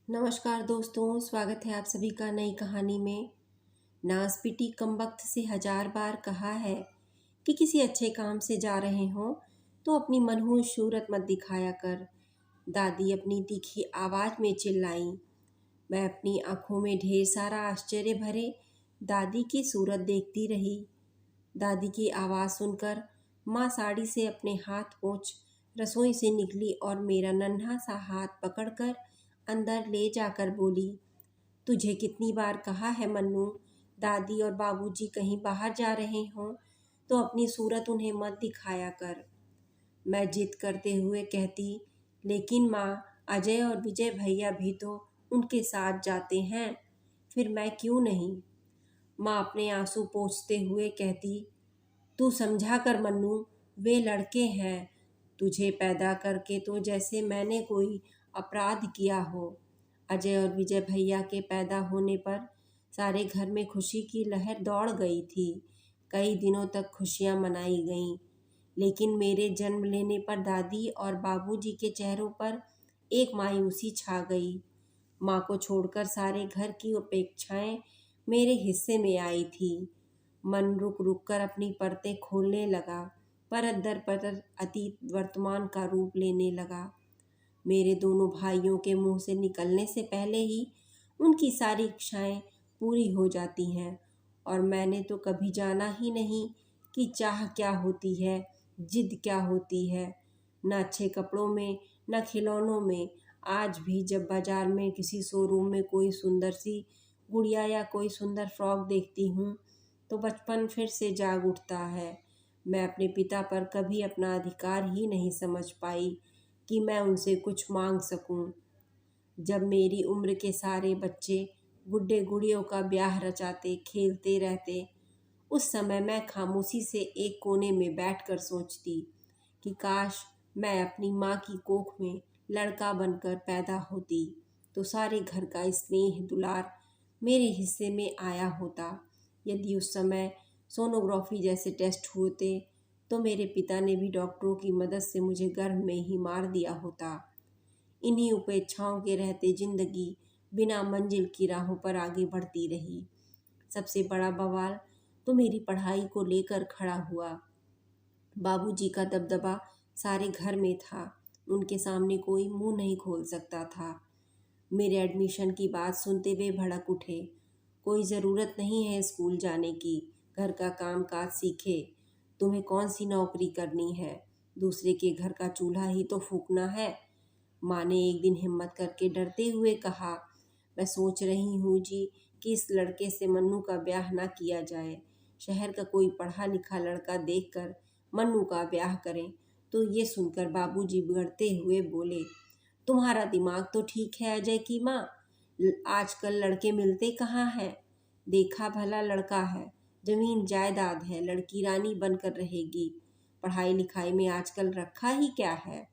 नमस्कार दोस्तों, स्वागत है आप सभी का नई कहानी में। नासपीटी कमबख्त से हजार बार कहा है कि किसी अच्छे काम से जा रहे हो तो अपनी मनहूस सूरत मत दिखाया कर। दादी अपनी तीखी आवाज में चिल्लाई। मैं अपनी आंखों में ढेर सारा आश्चर्य भरे दादी की सूरत देखती रही। दादी की आवाज़ सुनकर माँ साड़ी से अपने हाथ पोंछ रसोई से निकली और मेरा नन्हा सा हाथ पकड़कर अंदर ले जाकर बोली, तुझे कितनी बार कहा है मन्नू, दादी और बाबूजी कहीं बाहर जा रहे हों तो अपनी सूरत उन्हें मत दिखाया कर। मैं जिद करते हुए कहती, लेकिन माँ, अजय और विजय भैया भी तो उनके साथ जाते हैं, फिर मैं क्यों नहीं। माँ अपने आंसू पोंछते हुए कहती, तू समझा कर मन्नू, वे लड़के हैं। तुझे पैदा करके तो जैसे मैंने कोई अपराध किया हो। अजय और विजय भैया के पैदा होने पर सारे घर में खुशी की लहर दौड़ गई थी। कई दिनों तक खुशियां मनाई गईं, लेकिन मेरे जन्म लेने पर दादी और बाबूजी के चेहरों पर एक मायूसी छा गई। माँ को छोड़कर सारे घर की अपेक्षाएं मेरे हिस्से में आई थी। मन रुक रुक कर अपनी परतें खोलने लगा। परत दर परत अतीत वर्तमान का रूप लेने लगा। मेरे दोनों भाइयों के मुंह से निकलने से पहले ही उनकी सारी इच्छाएं पूरी हो जाती हैं, और मैंने तो कभी जाना ही नहीं कि चाह क्या होती है, जिद क्या होती है। न अच्छे कपड़ों में, न खिलौनों में। आज भी जब बाजार में किसी शोरूम में कोई सुंदर सी गुड़िया या कोई सुंदर फ्रॉक देखती हूँ तो बचपन फिर से जाग उठता है। मैं अपने पिता पर कभी अपना अधिकार ही नहीं समझ पाई कि मैं उनसे कुछ मांग सकूं। जब मेरी उम्र के सारे बच्चे गुड्डे गुड़ियों का ब्याह रचाते खेलते रहते, उस समय मैं खामोशी से एक कोने में बैठकर सोचती कि काश मैं अपनी माँ की कोख में लड़का बनकर पैदा होती तो सारे घर का स्नेह दुलार मेरे हिस्से में आया होता। यदि उस समय सोनोग्राफी जैसे टेस्ट होते तो मेरे पिता ने भी डॉक्टरों की मदद से मुझे गर्भ में ही मार दिया होता। इन्हीं उपेक्षाओं के रहते जिंदगी बिना मंजिल की राहों पर आगे बढ़ती रही। सबसे बड़ा बवाल तो मेरी पढ़ाई को लेकर खड़ा हुआ। बाबूजी का दबदबा सारे घर में था, उनके सामने कोई मुंह नहीं खोल सकता था। मेरे एडमिशन की बात सुनते वे भड़क उठे। कोई ज़रूरत नहीं है स्कूल जाने की, घर का काम काज सीखे। तुम्हें कौन सी नौकरी करनी है, दूसरे के घर का चूल्हा ही तो फूकना है। माँ ने एक दिन हिम्मत करके डरते हुए कहा, मैं सोच रही हूँ जी कि इस लड़के से मन्नू का ब्याह ना किया जाए। शहर का कोई पढ़ा लिखा लड़का देखकर मन्नू का ब्याह करें। तो ये सुनकर बाबूजी बिगड़ते हुए बोले, तुम्हारा दिमाग तो ठीक है अजय की माँ, आजकल लड़के मिलते कहाँ हैं। देखा भला लड़का है, जमीन जायदाद है, लड़की रानी बनकर रहेगी। पढ़ाई लिखाई में आजकल रखा ही क्या है।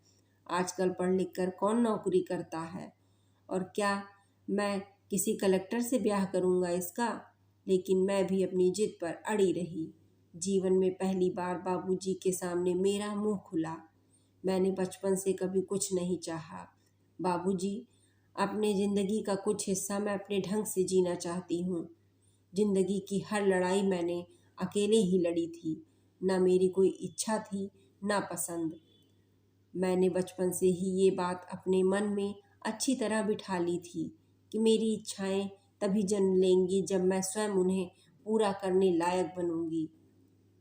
आजकल पढ़ लिख कर कौन नौकरी करता है। और क्या मैं किसी कलेक्टर से ब्याह करूँगा इसका। लेकिन मैं भी अपनी जिद पर अड़ी रही। जीवन में पहली बार बाबूजी के सामने मेरा मुंह खुला। मैंने बचपन से कभी कुछ नहीं चाहा। बाबूजी, अपने ज़िंदगी का कुछ हिस्सा मैं अपने ढंग से जीना चाहती हूँ। जिंदगी की हर लड़ाई मैंने अकेले ही लड़ी थी। ना मेरी कोई इच्छा थी, ना पसंद। मैंने बचपन से ही ये बात अपने मन में अच्छी तरह बिठा ली थी कि मेरी इच्छाएं तभी जन्म लेंगी जब मैं स्वयं उन्हें पूरा करने लायक बनूंगी।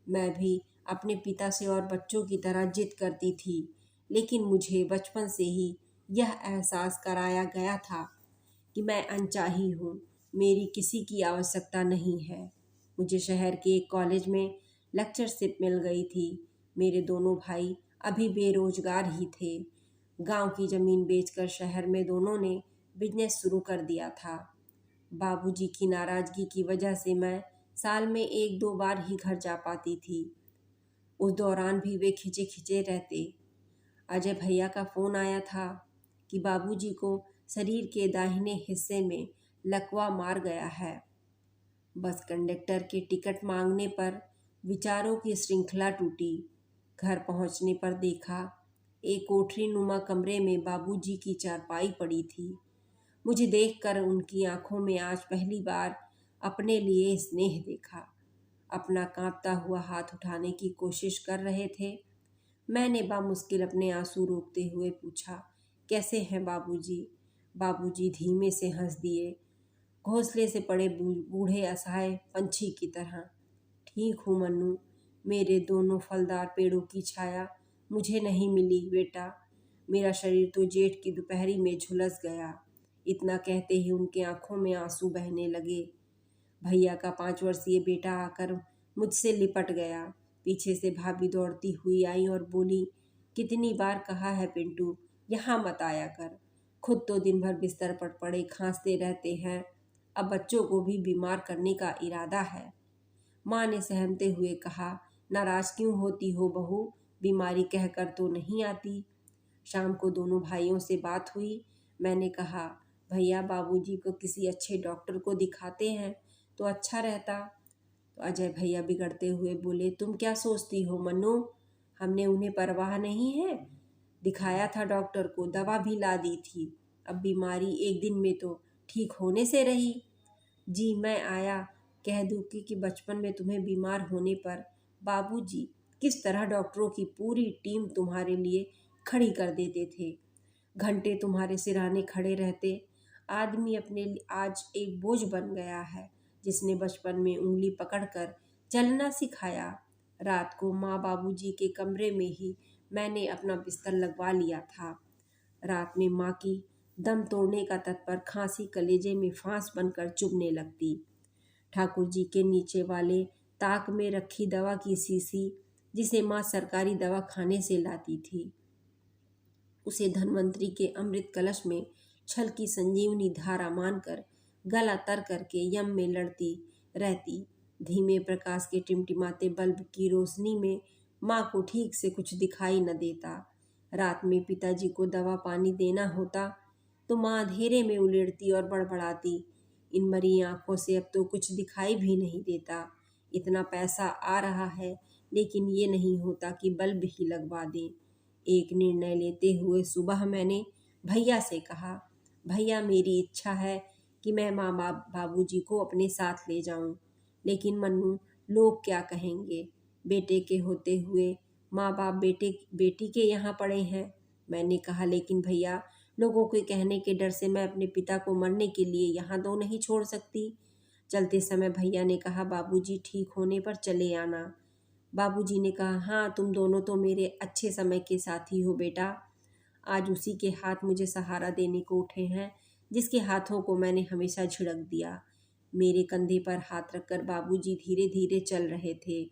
मैं भी अपने पिता से और बच्चों की तरह जिद करती थी, लेकिन मुझे बचपन से ही यह एहसास कराया गया था कि मैं अनचाही हूँ, मेरी किसी की आवश्यकता नहीं है। मुझे शहर के एक कॉलेज में लेक्चरशिप मिल गई थी। मेरे दोनों भाई अभी बेरोजगार ही थे। गांव की ज़मीन बेचकर शहर में दोनों ने बिजनेस शुरू कर दिया था। बाबूजी की नाराज़गी की वजह से मैं साल में एक दो बार ही घर जा पाती थी। उस दौरान भी वे खिंचे खिंचे रहते। अजय भैया का फ़ोन आया था कि बाबूजी को शरीर के दाहिने हिस्से में लकवा मार गया है। बस कंडक्टर के टिकट मांगने पर विचारों की श्रृंखला टूटी। घर पहुंचने पर देखा, एक कोठरी नुमा कमरे में बाबूजी की चारपाई पड़ी थी। मुझे देखकर उनकी आंखों में आज पहली बार अपने लिए स्नेह देखा। अपना कांपता हुआ हाथ उठाने की कोशिश कर रहे थे। मैंने बामुश्किल अपने आंसू रोकते हुए पूछा, कैसे हैं बाबूजी? बाबूजी धीमे से हंस दिए, घोंसले से पड़े बूढ़े असहाय पंछी की तरह। ठीक हूँ मन्नू, मेरे दोनों फलदार पेड़ों की छाया मुझे नहीं मिली बेटा। मेरा शरीर तो जेठ की दोपहरी में झुलस गया। इतना कहते ही उनके आंखों में आंसू बहने लगे। भैया का 5 वर्षीय बेटा आकर मुझसे लिपट गया। पीछे से भाभी दौड़ती हुई आई और बोली, कितनी बार कहा है पिंटू, यहाँ मत आया कर। खुद तो दिन भर बिस्तर पर पड़े खांसते रहते हैं, अब बच्चों को भी बीमार करने का इरादा है। माँ ने सहमते हुए कहा, नाराज क्यों होती हो बहू, बीमारी कहकर तो नहीं आती। शाम को दोनों भाइयों से बात हुई। मैंने कहा, भैया बाबूजी को किसी अच्छे डॉक्टर को दिखाते हैं तो अच्छा रहता। तो अजय भैया बिगड़ते हुए बोले, तुम क्या सोचती हो मन्नू, हमने उन्हें परवाह नहीं है। दिखाया था डॉक्टर को, दवा भी ला दी थी। अब बीमारी एक दिन में तो ठीक होने से रही। जी मैं आया कह दूँ कि बचपन में तुम्हें बीमार होने पर बाबूजी किस तरह डॉक्टरों की पूरी टीम तुम्हारे लिए खड़ी कर देते थे। घंटे तुम्हारे सिरहाने खड़े रहते। आदमी अपने लिए आज एक बोझ बन गया है, जिसने बचपन में उंगली पकड़कर चलना सिखाया। रात को माँ बाबूजी के कमरे में ही मैंने अपना बिस्तर लगवा लिया था। रात में माँ की दम तोड़ने का तत्पर खांसी कलेजे में फांस बनकर चुभने लगती। ठाकुर जी के नीचे वाले ताक में रखी दवा की शीशी, जिसे माँ सरकारी दवा खाने से लाती थी, उसे धन्वंतरी के अमृत कलश में छल की संजीवनी धारा मानकर गला तर करके यम में लड़ती रहती। धीमे प्रकाश के टिमटिमाते बल्ब की रोशनी में माँ को ठीक से कुछ दिखाई न देता। रात में पिताजी को दवा पानी देना होता तो माँ अंधेरे में उलेटती और बड़बड़ाती, इन मरी आंखों से अब तो कुछ दिखाई भी नहीं देता। इतना पैसा आ रहा है लेकिन ये नहीं होता कि बल्ब ही लगवा दें। एक निर्णय लेते हुए सुबह मैंने भैया से कहा, भैया मेरी इच्छा है कि मैं माँ बाप बाबूजी को अपने साथ ले जाऊं, लेकिन मन्नू लोग क्या कहेंगे, बेटे के होते हुए माँ बाप बेटी के यहाँ पड़े हैं। मैंने कहा, लेकिन भैया लोगों के कहने के डर से मैं अपने पिता को मरने के लिए यहाँ दो नहीं छोड़ सकती। चलते समय भैया ने कहा, बाबूजी ठीक होने पर चले आना। बाबूजी ने कहा, हाँ तुम दोनों तो मेरे अच्छे समय के साथी हो बेटा। आज उसी के हाथ मुझे सहारा देने को उठे हैं, जिसके हाथों को मैंने हमेशा झिड़क दिया। मेरे कंधे पर हाथ रखकर बाबूजी धीरे धीरे चल रहे थे।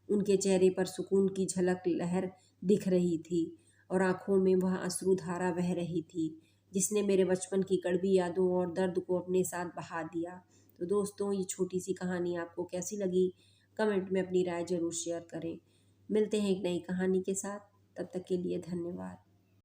उनके चेहरे पर सुकून की झलक लहर दिख रही थी और आंखों में वह अश्रुधारा बह रही थी, जिसने मेरे बचपन की कड़वी यादों और दर्द को अपने साथ बहा दिया। तो दोस्तों, ये छोटी सी कहानी आपको कैसी लगी, कमेंट में अपनी राय ज़रूर शेयर करें। मिलते हैं एक नई कहानी के साथ, तब तक के लिए धन्यवाद।